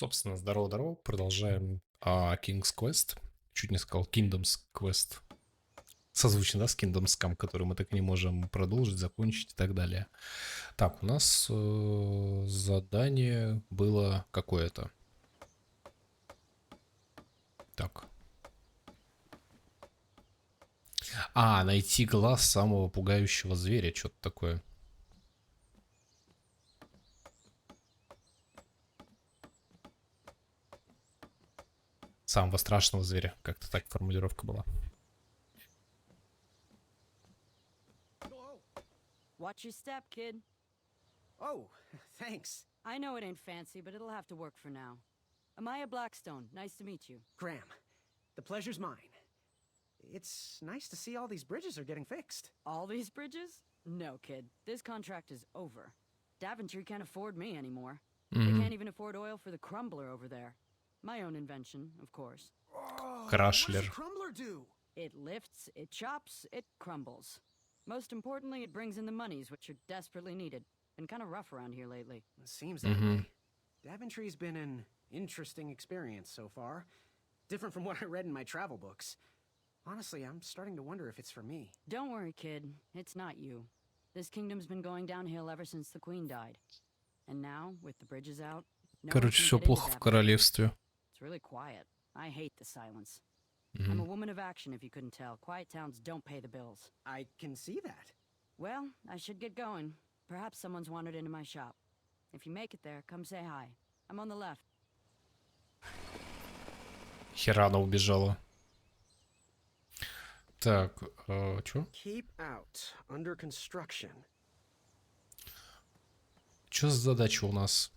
Собственно, здорово-здорово. Продолжаем King's Quest. Чуть не сказал Kingdom's Quest. Созвучно, да, с Kingdom's, который мы так и не можем продолжить, закончить и так далее. Так, у нас задание было какое-то. Так. Найти глаз самого пугающего зверя. Что-то такое. Самого страшного зверя. Как-то так формулировка была. Watch your step, kid. Oh, thanks. I know it ain't fancy, but it'll have to work for now. Amaya Blackstone, nice to meet you. Graham, the pleasure's mine. It's nice to see all these bridges are getting fixed. All these bridges? No, kid. This contract is over. Daventry can't afford me anymore. They can't even afford oil for the crumbler over there. My own invention, of course. Oh, Crashler. what does the crumbler do? It lifts, it chops, it crumbles. Most importantly, it brings in the monies, which are desperately needed. Been kind of rough around here lately. It seems that way. Daventry's been an interesting experience so far. Different from what I read in my travel books. Honestly, I'm starting to wonder if it's for me. Don't worry, kid. It's not you. This kingdom's been going downhill ever since the queen died. And now, with the bridges out, no one Короче, can все get into плохо в Daventry. королевстве. It's really quiet. I hate the silence. I'm a woman of action, if you couldn't tell. Quiet towns don't pay the bills. I can see that. Well, I should get going. Perhaps someone's wandered into my shop. If you make it there, come say hi. I'm on the left. Херана убежала. Так, чё? Keep out. Under construction. Что за задача у нас?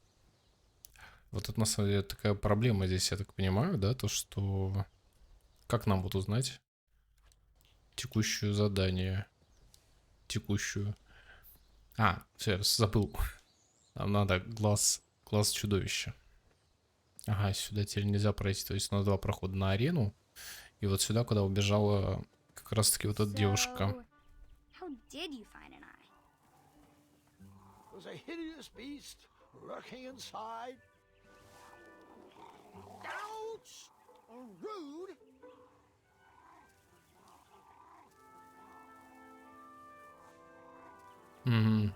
Вот это на самом деле такая проблема здесь, я так понимаю, да, то что... Как нам вот узнать текущую задание? Текущую. Все, я забыл. Нам надо глаз чудовища. Ага, сюда теперь нельзя пройти, то есть у нас 2 прохода на арену. И вот сюда, куда убежала как раз таки вот эта девушка. How did you find an eye? There's a hideous beast lurking inside. Ouch! Rude! Угу.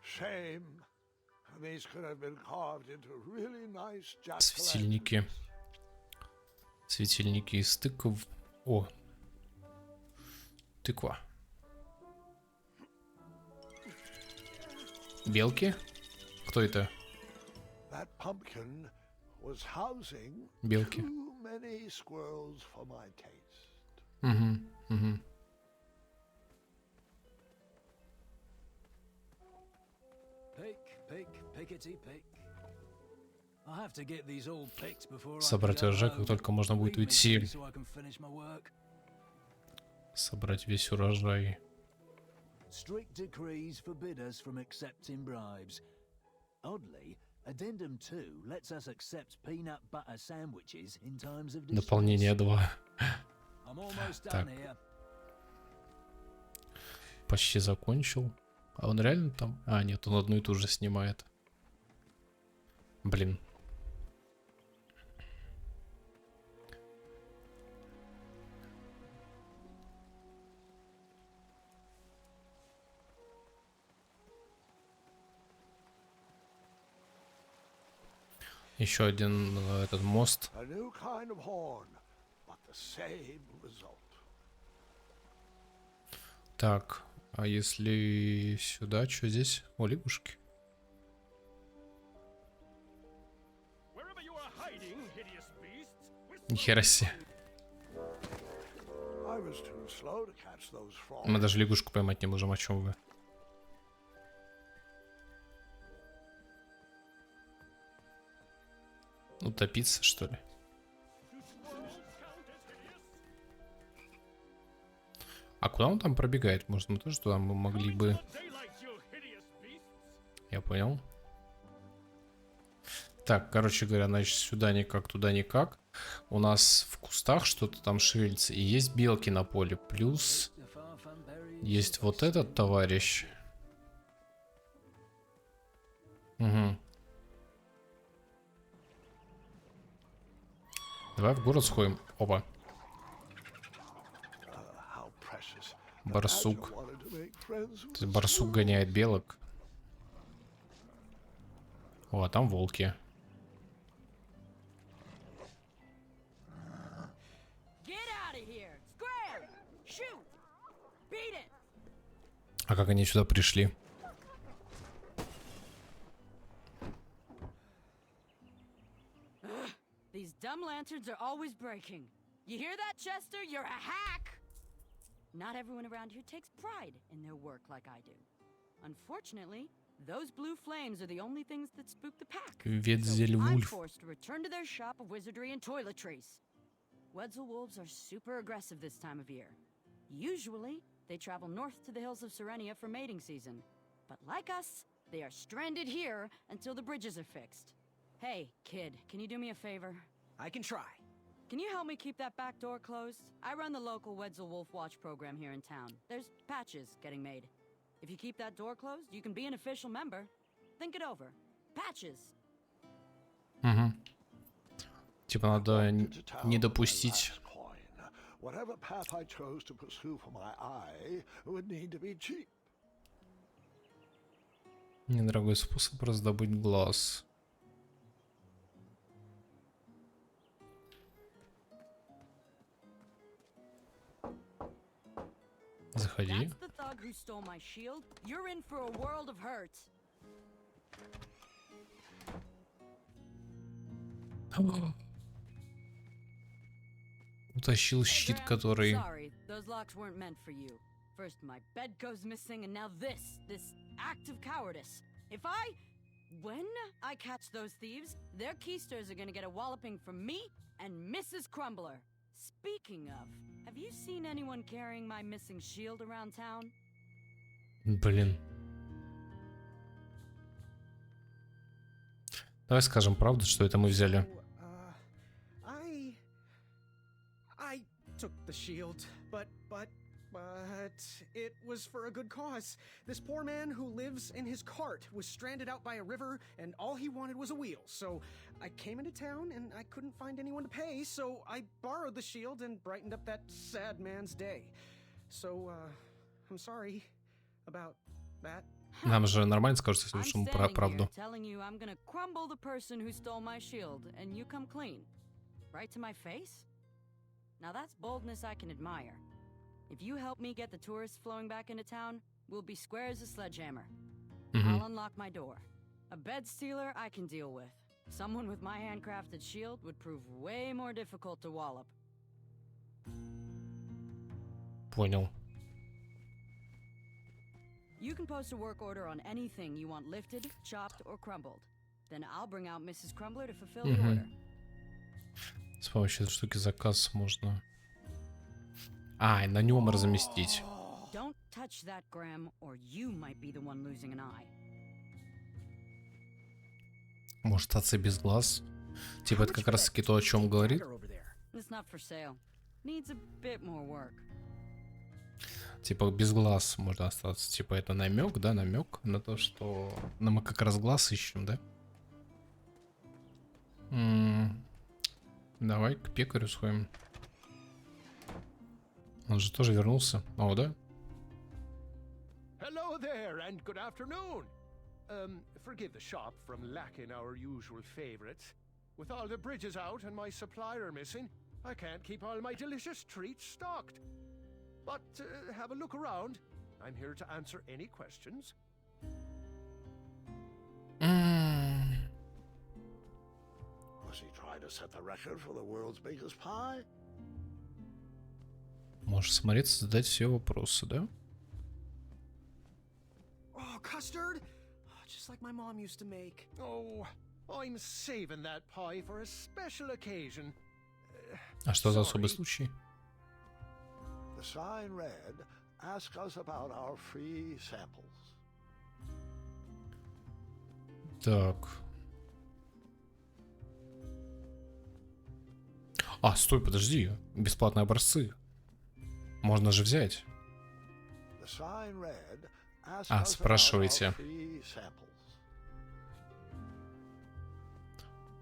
Shame. These could have been carved into really nice jack Светильники. Светильники из тыкв. О. Тыква. Белки? Кто это? That pumpkin was housing Белки. too many squirrels for my taste. Угу, угу. Собрать урожай, как только можно будет уйти. Собрать весь урожай. Strict decrees forbid us from accepting bribes. Oddly, Addendum 2 lets us accept peanut butter sandwiches in times of distress. Дополнение 2. I'm almost Так. done here. Почти закончил. А он реально там? Нет, он одну и ту же снимает. Блин. Еще один этот мост. A new kind of horn, but the same result. Так, а если сюда, что здесь? О, лягушки. Нихера себе. I was too slow to catch those frogs. Мы даже лягушку поймать не можем, о чем вы. Утопиться, что ли? А куда он там пробегает? Может, мы тоже туда могли бы... Я понял. Так, короче говоря, значит, сюда никак, туда никак. У нас в кустах что-то там шевелится. И есть белки на поле. Плюс есть вот этот товарищ. Угу. Давай в город сходим. Опа. Барсук. То есть барсук гоняет белок. О, а там волки. А как они сюда пришли? These dumb lanterns are always breaking. You hear that, Chester? You're a hack! Not everyone around here takes pride in their work like I do. Unfortunately, those blue flames are the only things that spook the pack. So I'm forced to return to their shop of wizardry and toiletries. Wetzel wolves are super aggressive this time of year. Usually, they travel north to the hills of Serenia for mating season. But like us, they are stranded here until the bridges are fixed. Hey, kid, can you do me a favor? I can try. Can you help me keep that back door closed? I run the local Wetzel Wolf Watch program here in town. There's patches getting made. If you keep that door closed, you can be an official member. Think it over. Patches. Угу. Типа надо не допустить. Whatever path I chose to pursue for my eye would need to be cheap. Недорогой способ раздобыть глаз. Заходи. Утащил щит, который... First my bed goes missing and now this act of cowardice. When I catch those thieves, their keysters are gonna get a walloping from me and Mrs. Crumbler. Speaking of, have you seen anyone carrying my missing shield around town? Блин. Давай скажем правду, что это мы взяли. I took the shield, but it was for a good cause. This poor man who lives in his cart was stranded out by a river, and all he wanted was a wheel. So I came into town, and I couldn't find anyone to pay, so I borrowed the shield and brightened up that sad man's day. So, I'm sorry about that. Нам же нормально скажут, если уж мы про правду. Telling you I'm gonna crumble the person who stole my shield, and you come clean, right to my face. Now that's boldness I can admire. If you help me get the tourists flowing back into town, we'll be square as a sledgehammer. I'll unlock my door. A bed stealer I can deal with. Someone with my handcrafted shield would prove way more difficult to wallop. Понял. You can post a work order on anything you want lifted, chopped, or crumbled. Then I'll bring out Mrs. Crumbler to fulfill the order. С помощью этой штуки заказ можно... А, и на нем разместить. Don't touch that, Graham, or you might be the one losing an eye. Может, отцы без глаз? Типа это как раз таки то, о чем говорит. It's not for sale. Needs a bit more work. Типа без глаз можно остаться. Типа это намек, да, намек на то, что мы как раз глаз ищем, да? Давай к пекарю сходим. Он же тоже вернулся. О, да? Hello there and good afternoon. Forgive the shop from lacking our usual favorites. With all the bridges out and my supplier missing, I can't keep all my delicious treats stocked. But have a look around. I'm here to answer any questions. Was he trying to set the record for the world's biggest pie? Можешь смотреться, задать все вопросы, да? Oh, custard! Oh, just like my mom used to make. Oh, I'm saving that pie for a special occasion. А что за особый случай? The sign read, ask us about our free samples. Так. А, стой, подожди. Бесплатные образцы. Можно же взять. The sign read, "Ask А, us about спрашивайте. our free samples."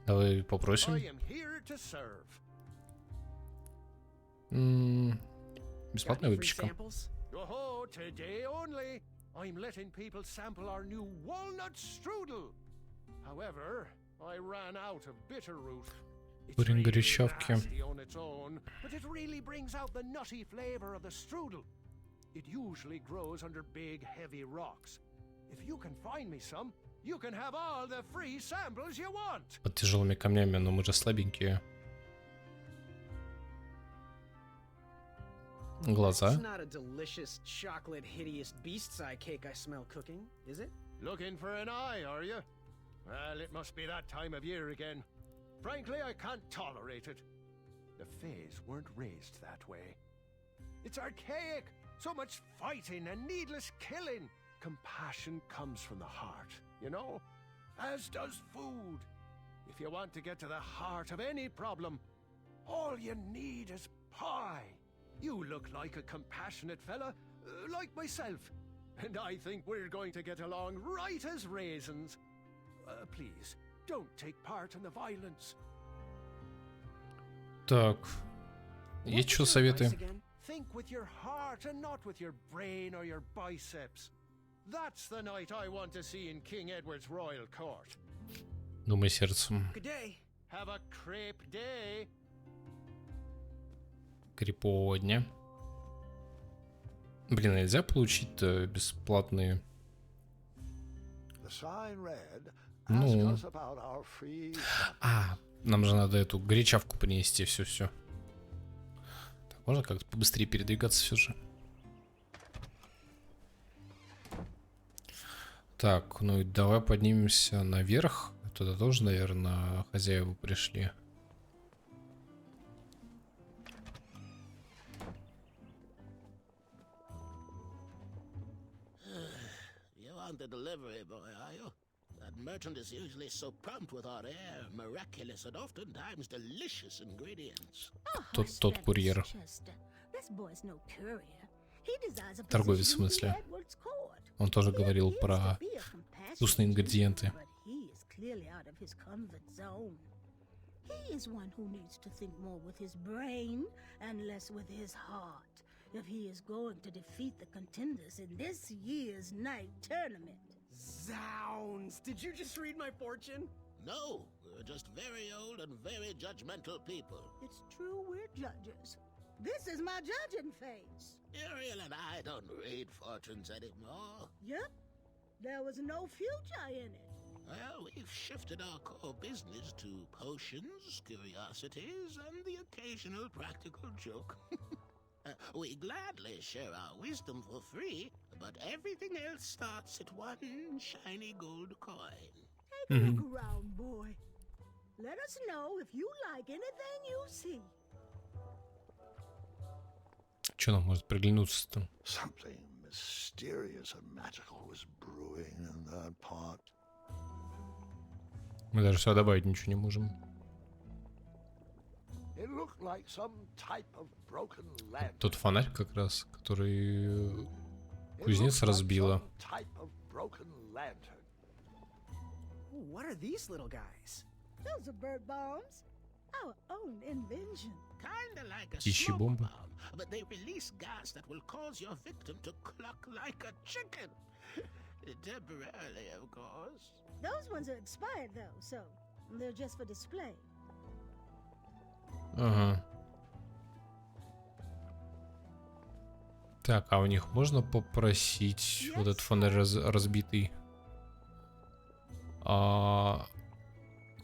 Давай I попросим. am here to serve. Бесплатная Got any free выпечка. samples? Oh, today only. I'm letting people sample our new walnut strudel. However, I ran out of bitter root. It's Курень really горячавки. nasty on its own, but it really brings out the nutty flavor of the strudel. It usually grows under big, heavy rocks. If you can find me some, you can have all the free samples you want. Под тяжелыми камнями, но мы же слабенькие. Глаза. It's not a delicious, chocolate, hideous beast's eye cake I smell cooking, is it? Looking for an eye, are you? Well, it must be that time of year again. Frankly, I can't tolerate it. The Fays weren't raised that way. It's archaic. So much fighting and needless killing. Compassion comes from the heart, you know? As does food. If you want to get to the heart of any problem, all you need is pie. You look like a compassionate fella, like myself. And I think we're going to get along right as raisins. Please, don't take part in the violence. Так. What Есть was что your советы? advice again? Think with your heart and not with your brain or your biceps. That's the night I want to see in King Edward's royal court. Думай сердцем. Good day. Have a crepe day. Крипового дня. Блин, нельзя получить бесплатные. The sign read, "Ask Ну. us about our free А, нам же надо эту горячавку принести, все. Так, можно как-то побыстрее передвигаться все же. Так, ну и давай поднимемся наверх. Туда тоже, наверное, хозяева пришли. You aren't the delivery boy, are you? That merchant is usually so prompt with our rare, miraculous, and oftentimes delicious ingredients. Тот курьер. Торговец, в смысле. Он тоже говорил про вкусные ингредиенты. He is one who needs to think more with his brain and less with his heart if he is going to defeat the contenders in this year's night tournament. Zounds! Did you just read my fortune? No, we're just very old and very judgmental people. It's true we're judges. This is my judging phase. Ariel and I don't read fortunes anymore. Yep, there was no future in it. Well, we've shifted our core business to potions, curiosities, and the occasional practical joke. We gladly share our wisdom for free, but everything else starts at one shiny gold coin. Take a look around, boy. Let us know if you like anything you see. Что нам может приглянуться-то? Something mysterious and magical was brewing in that pot. Мы даже сюда добавить ничего не можем. It looked like some type of broken lantern. Тот фонарь как раз, который It кузнец looked like разбила. some type of broken lantern. Ooh, what are these little guys? Those are bird bombs. Our own invention. Kinda like a Птичьи smoke бомбы. bomb, but they release gas that will cause your victim to cluck like a chicken. Temporarily, of course. Those ones are expired though, so they're just for display. Ага. Так, а у них можно попросить вот этот фонарь разбитый?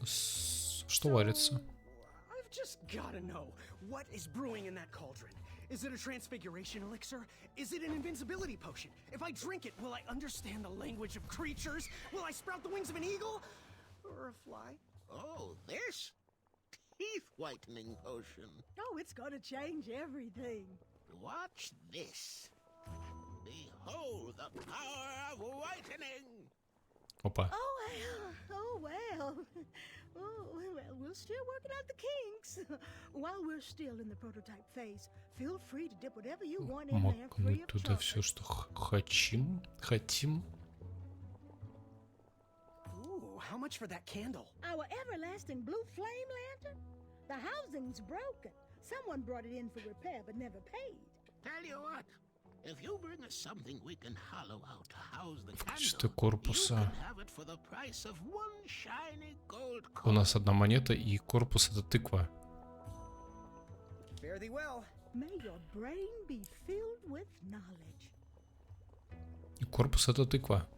Что варится? I've just gotta know, what is brewing in that cauldron? Is it a transfiguration elixir? Is it an invincibility potion? If I drink it, will I understand the language of creatures? Will I sprout the wings of an eagle? Or a fly? Oh, this? Teeth whitening potion. Oh, it's gonna change everything. Watch this. Behold the power of whitening. Опа. Oh well. Oh, well, we're still working out the kinks. While we're still in the prototype phase, feel free to dip whatever you want in there free Макнуть of туда charge. все, что хотим. Ooh, how much for that candle? Our everlasting blue flame lantern? The housing's broken. Someone brought it in for repair but never paid. Tell you what, if you bring us something we can hollow out to house the Качество candle, you корпуса. can have it for the price of one shiny gold У coin. нас одна монета, и корпус это тыква. Fare thee well. May your brain be filled with knowledge. И корпус это тыква.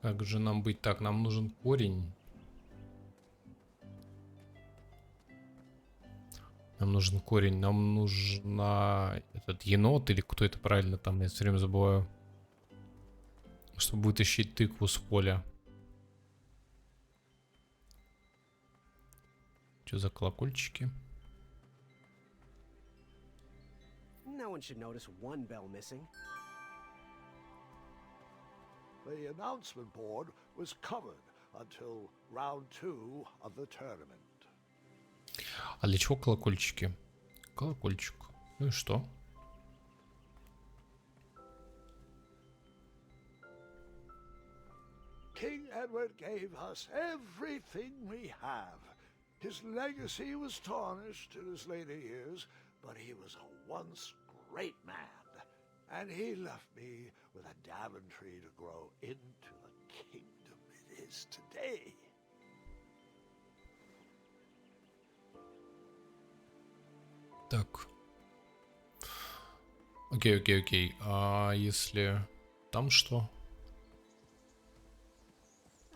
Как же нам быть? Так, нам нужен корень. Нам нужен корень. Нам нужна этот енот или кто это правильно там, я все время забываю. Чтобы вытащить тыкву с поля. Что за колокольчики? No one should notice one bell missing. The announcement board was covered until round 2 of the tournament. А для чего колокольчики? Колокольчик. Ну и что? King Edward gave us everything we have. His legacy was tarnished in his later years, but he was a once great man. And he left me with a Daventry to grow into the kingdom it is today. Так. Окей. А если там что?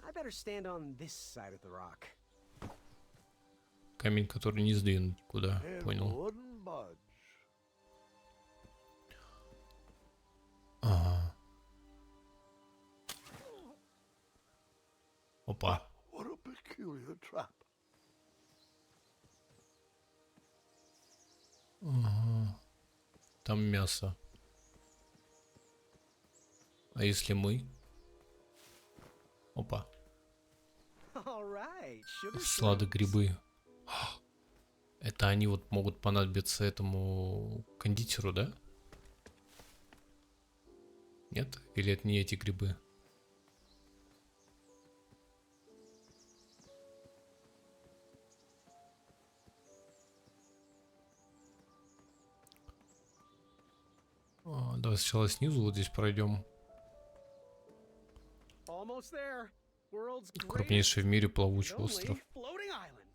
I better stand on this side of the rock. Камень, который не сдвинут никуда. It Понял. wouldn't budge. Ага. Опа. What a peculiar trap. Ага. Там мясо. А если мы? Опа. All right, sugar Сладогрибы. Это они вот могут понадобиться этому кондитеру, да? Нет? Или это не эти грибы? Давай сначала снизу вот здесь пройдем. Almost there. World's Крупнейший в мире плавучий greatest остров. lonely floating island.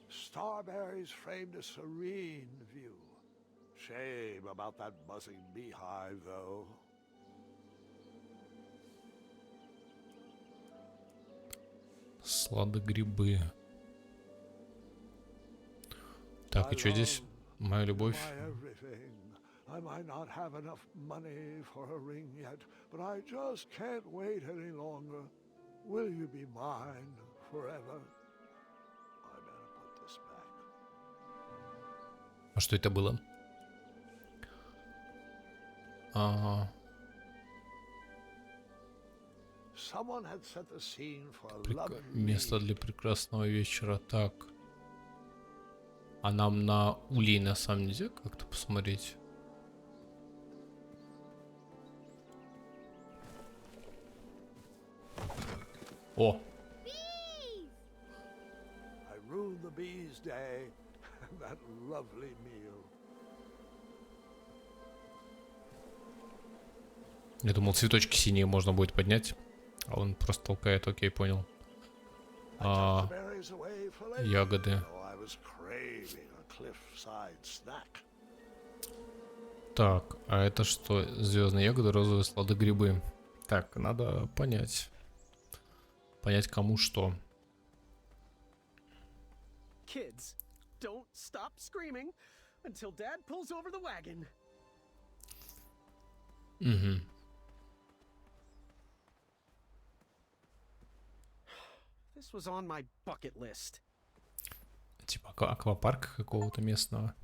Starberries framed a serene view. Shame about that buzzing beehive, though. Сладогрибы. Так, и что здесь? Моя любовь. My everything. I might not have enough money for a ring yet, but I just can't wait any longer. Will you be mine forever? I better put this back. А что это было? Ага. Someone had set the scene for a lovely Место для прекрасного вечера. Так. А нам на улей на самом нельзя как-то посмотреть? О! I ruined the bees' day and that lovely meal. Я думал, цветочки синие можно будет поднять. А он просто толкает, окей, понял. I tucked the berries away for later, Ягоды. though I was craving a cliffside snack. Так, а это что? Звездные ягоды, розовые сладогрибы. Так, надо понять. Понять, кому что. Kids, don't stop screaming until Dad pulls over the wagon. Угу. This was on my bucket list. Типа аквапарка какого-то местного.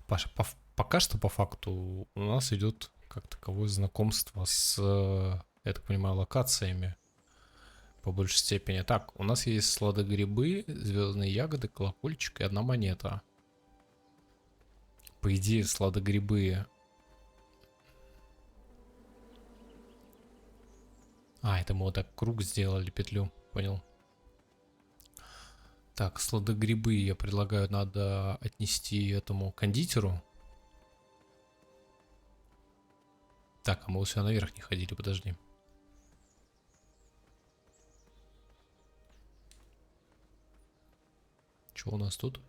Паша, пока что по факту у нас идет как таковое знакомство с, я так понимаю, локациями по большей степени. Так, у нас есть сладогрибы, звездные ягоды, колокольчик и одна монета. По идее, сладогрибы... А, это мы вот так круг сделали, петлю, понял. Так, сладогрибы, я предлагаю, надо отнести этому кондитеру. Так, а мы вот сюда наверх не ходили, подожди. Что у нас тут?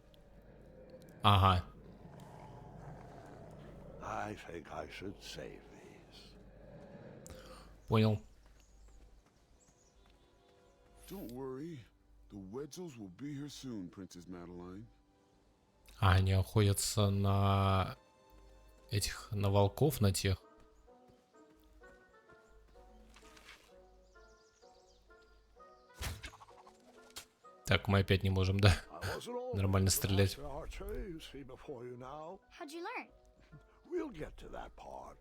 Ага. I think I should save these. Понял. Don't worry. The Wetzels will be here soon, Princess Madeline. А, они охотятся на этих, на волков, на тех. Так, мы опять не можем, да? Нормально стрелять. How'd you learn? We'll get to that part.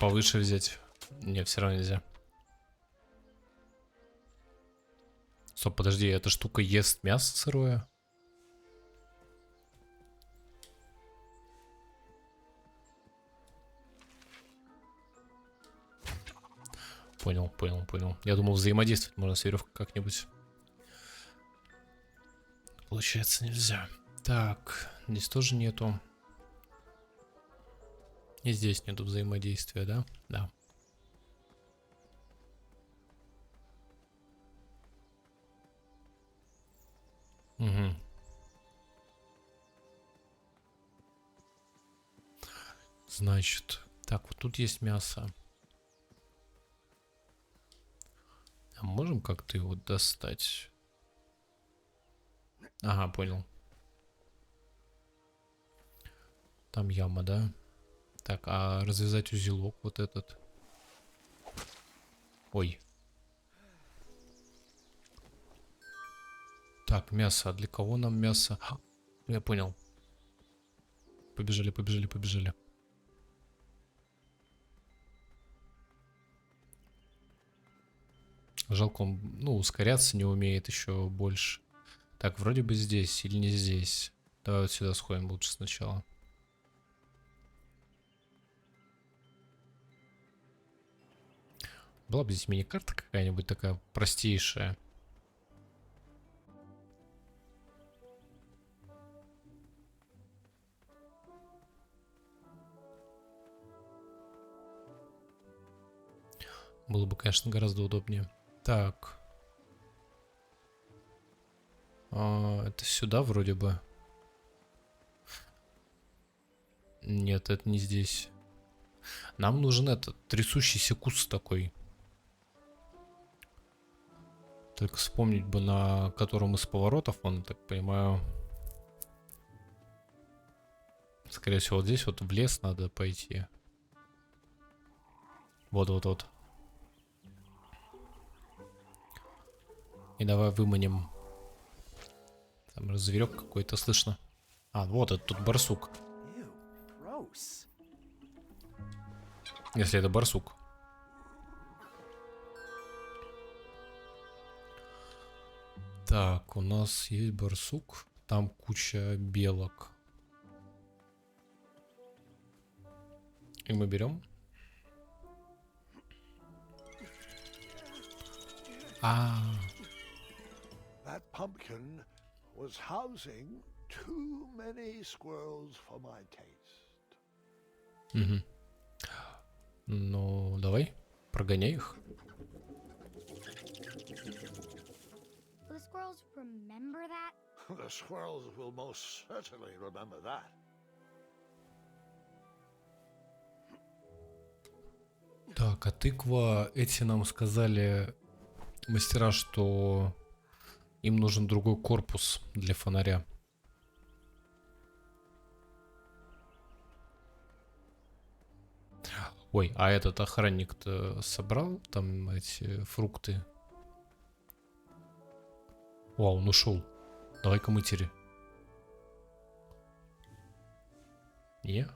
Повыше взять. Не, все равно нельзя. Стоп, подожди, эта штука ест мясо сырое? Понял, понял, понял. Я думал, взаимодействовать можно с веревкой как-нибудь. Получается, нельзя. Так, здесь тоже нету. И здесь нету взаимодействия, да? Да. Угу. Значит, так, вот тут есть мясо. А можем как-то его достать? Ага, понял. Там яма, да? Так, а развязать узелок вот этот? Ой. Так, мясо. А для кого нам мясо? Я понял. Побежали, побежали, побежали. Жалко, он, ну, ускоряться не умеет еще больше. Так, вроде бы здесь или не здесь. Давай вот сюда сходим лучше сначала. Была бы здесь мини-карта какая-нибудь такая простейшая. Было бы, конечно, гораздо удобнее. Так. Это сюда вроде бы. Нет, это не здесь. Нам нужен этот трясущийся куст такой. Только вспомнить бы, на котором из поворотов он, так понимаю. Скорее всего, вот здесь вот в лес надо пойти. Вот. И давай выманим. Там зверек какой-то слышно. А, вот это тут барсук. Если это барсук. Так, у нас есть барсук. Там куча белок. И мы берем. That pumpkin was housing too many squirrels for my taste. Угу. Ну, давай, прогоняй их. Will the squirrels remember that? The squirrels will most certainly remember that. Так, а тыква, эти нам сказали мастера, что им нужен другой корпус для фонаря. Ой, а этот охранник-то собрал там эти фрукты? О, он ушел. Давай-ка матери. Не?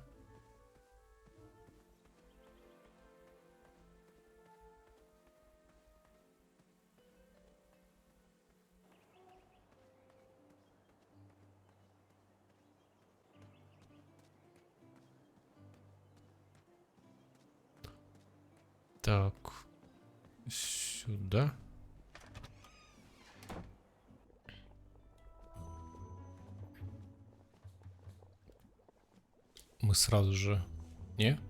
Так. Сюда. Мы сразу же... Не?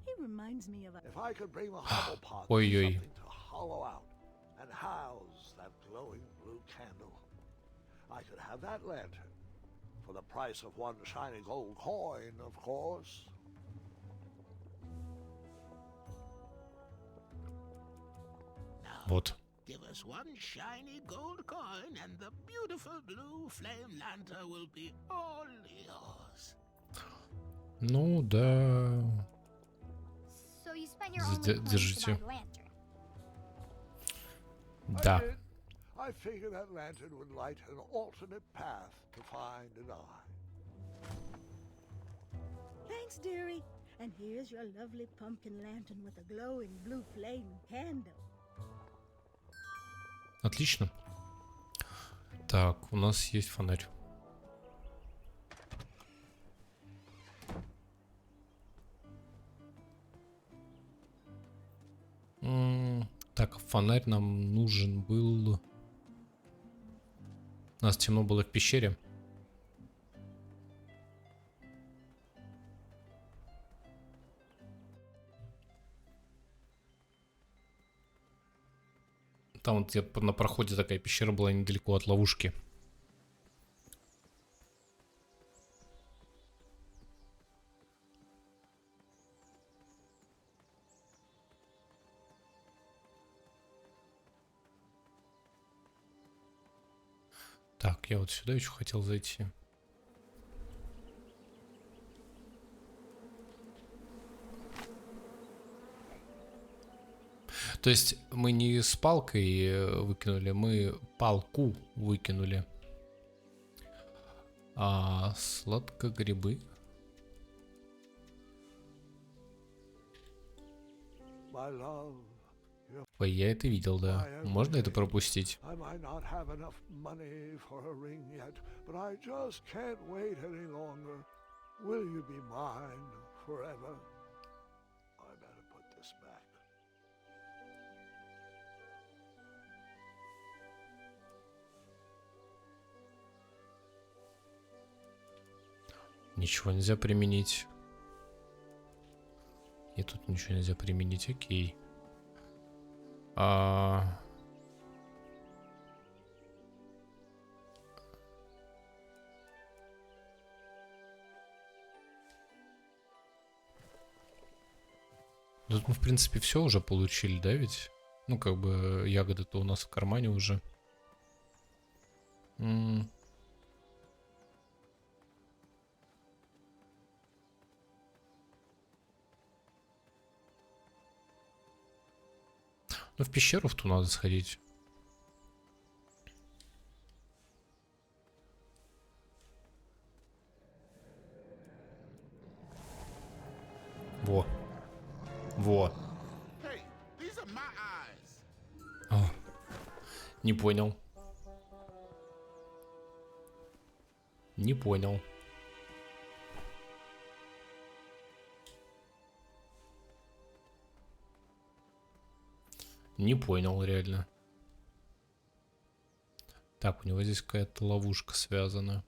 He reminds me of a If I could bring the hobble pot Ой-ой. something to hollow out and house that glowing blue candle, I could have that lantern for the price of one shiny gold coin, of course. Вот. Give us one shiny gold coin and the beautiful blue flame lantern will be all yours. Ну да. So you spent your only coins to Держите. buy lantern. Да. I did. I figured that lantern would light an alternate path to find an eye. Thanks, dearie. And here's your lovely pumpkin lantern with a glowing blue flame candle. Отлично. Так, у нас есть фонарь. Так, фонарь нам нужен был... У нас темно было в пещере. Там вот на проходе такая пещера была недалеко от ловушки. Так, я вот сюда еще хотел зайти. То есть мы не с палкой выкинули, мы палку выкинули. А сладкогрибы. My love, Ой, я это видел, да. Можно это пропустить? I might not have enough money for a ring yet, but I just can't wait any longer. Will you be mine forever? I better put this back. Ничего нельзя применить. И тут ничего нельзя применить, окей. Тут мы, в принципе, все уже получили, да, ведь? Ну, как бы, ягоды-то у нас в кармане уже. Ну, в пещеру в ту надо сходить. Во. Во. Hey, these are my eyes. О, не понял. Не понял. Не понял, реально. Так, у него здесь какая-то ловушка связана.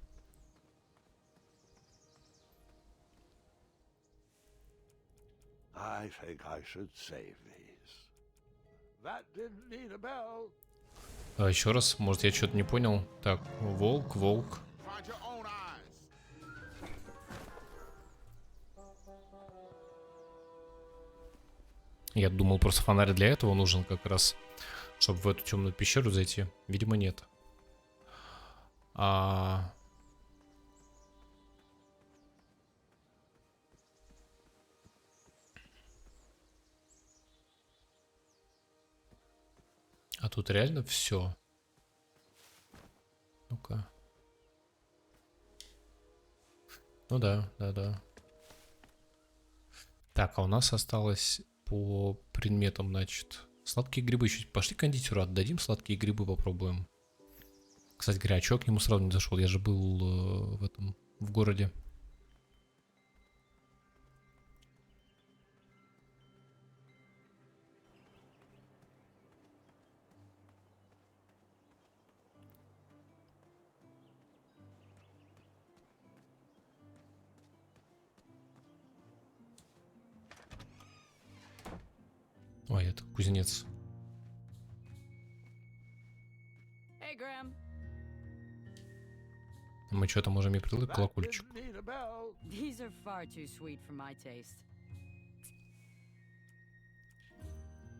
I think I should save these. That didn't need a bell. А еще раз, может, я что-то не понял. Так, волк, волк. Find your own eyes. Я думал, просто фонарь для этого нужен как раз, чтобы в эту темную пещеру зайти. Видимо, нет. тут реально все. Ну-ка. Ну да, да. Так, а у нас осталось по предметам, значит, сладкие грибы. Чуть пошли кондитеру отдадим, сладкие грибы попробуем. Кстати говоря, а чё к нему сразу не зашел? Я же был в городе. Ой, это кузнец. Hey, Graham. Мы что-то можем и прилыть That колокольчик. didn't need a bell. These are far too sweet for my taste.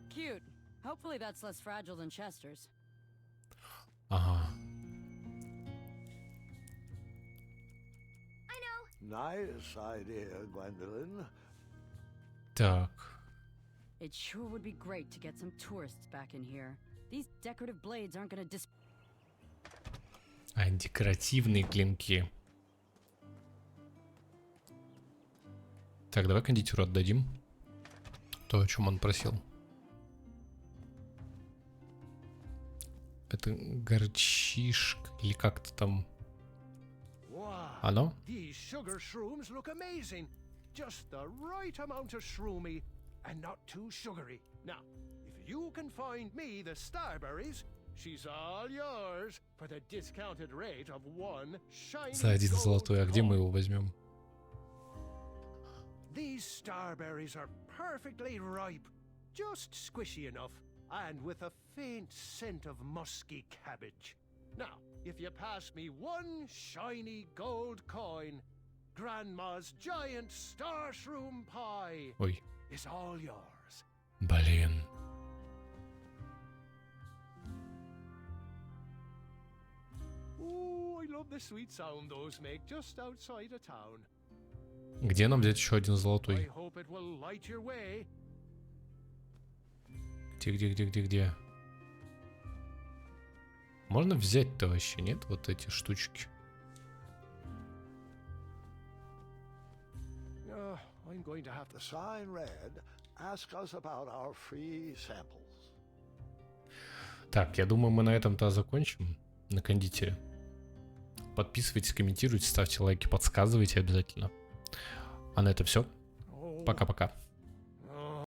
Cute. Hopefully that's less fragile than Chester's. Ага. Nice idea, Gwendolyn. Так. It sure would be great to get some tourists back in here. These decorative blades aren't gonna А, декоративные клинки. Так, давай кондитеру отдадим. То, о чем он просил. Это горчишка или как-то там. Wow. Оно? These sugar shrooms look amazing. Just the right amount of shroomy and not too sugary. Now, if you can find me the starberries, she's all yours for the discounted rate of one shiny За один gold золотой. А где мы coin. его возьмем? These starberries are perfectly ripe, just squishy enough, and with a faint scent of musky cabbage. Now, if you pass me one shiny gold coin, Grandma's giant star shroom pie Ой, is all yours. блин. Oh, I love the sweet sound those make just outside of town. Где нам взять еще один I золотой? hope it will light your way. Где? Можно взять-то вообще, нет? Вот эти штучки. I'm going to have The to... sign read, ask us about our free samples. Так, я думаю, мы на этом-то закончим. На кондитере. Подписывайтесь, комментируйте, ставьте лайки, подсказывайте обязательно. А на это все. Пока-пока.